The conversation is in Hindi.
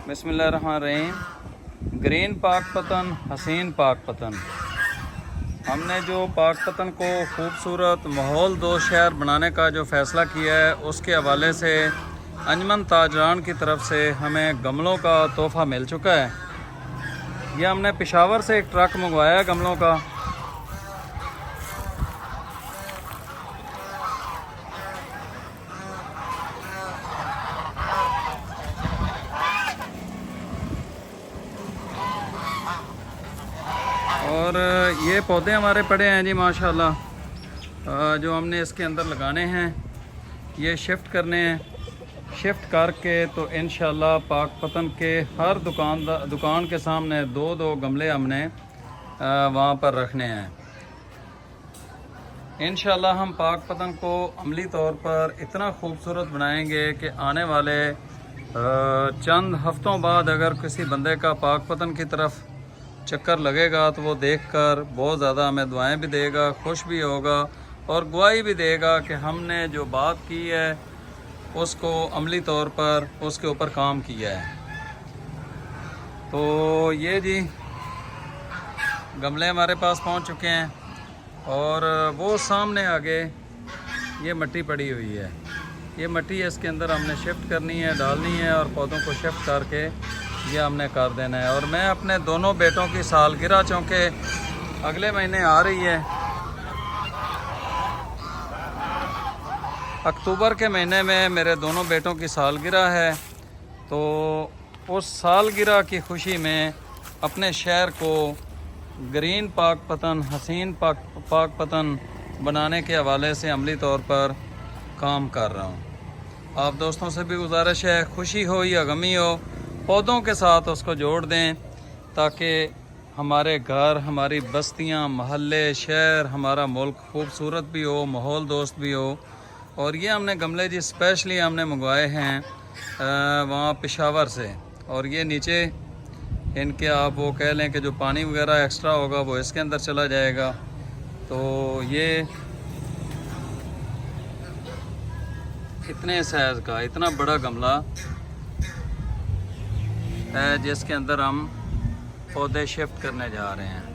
बिस्मिल्लाहिर्रहमानिर्रहीम। ग्रीन पाकपतन, हसीन पाकपतन। हमने जो पाकपतन को खूबसूरत माहौल दोस्त शहर बनाने का जो फ़ैसला किया है, उसके हवाले से अंजमन ताजरान की तरफ से हमें गमलों का तोहफ़ा मिल चुका है। यह हमने पेशावर से एक ट्रक मंगवाया है गमलों का। और ये पौधे हमारे पड़े हैं जी माशाल्लाह, जो हमने इसके अंदर लगाने हैं, ये शिफ्ट करने हैं। शिफ्ट करके तो इंशाल्लाह पाकपतन के हर दुकान के सामने दो गमले हमने वहाँ पर रखने हैं। इंशाल्लाह हम पाकपतन को अमली तौर पर इतना खूबसूरत बनाएंगे कि आने वाले चंद हफ्तों बाद अगर किसी बंदे का पाकपतन की तरफ चक्कर लगेगा तो वो देखकर बहुत ज़्यादा हमें दुआएं भी देगा, खुश भी होगा और गवाही भी देगा कि हमने जो बात की है उसको अमली तौर पर उसके ऊपर काम किया है। तो ये जी गमले हमारे पास पहुंच चुके हैं और वो सामने आगे ये मिट्टी पड़ी हुई है। ये मिट्टी इसके अंदर हमने शिफ्ट करनी है, डालनी है और पौधों को शिफ्ट करके ये हमने कर देना है। और मैं अपने दोनों बेटों की सालगिरह, चूँकि अगले महीने आ रही है, अक्टूबर के महीने में मेरे दोनों बेटों की सालगिरह है, तो उस सालगिरह की खुशी में अपने शहर को ग्रीन पाकपतन, हसीन पाकपतन बनाने के हवाले से अमली तौर पर काम कर रहा हूँ। आप दोस्तों से भी गुजारिश है, खुशी हो या गमी हो, पौधों के साथ उसको जोड़ दें ताकि हमारे घर, हमारी बस्तियां, महल्ले, शहर, हमारा मुल्क खूबसूरत भी हो, माहौल दोस्त भी हो। और ये हमने गमले जी स्पेशली हमने मंगवाए हैं वहाँ पेशावर से। और ये नीचे इनके आप वो कह लें कि जो पानी वगैरह एक्स्ट्रा होगा वो इसके अंदर चला जाएगा। तो ये इतने साइज़ का इतना बड़ा गमला है जिसके अंदर हम पौधे शिफ्ट करने जा रहे हैं।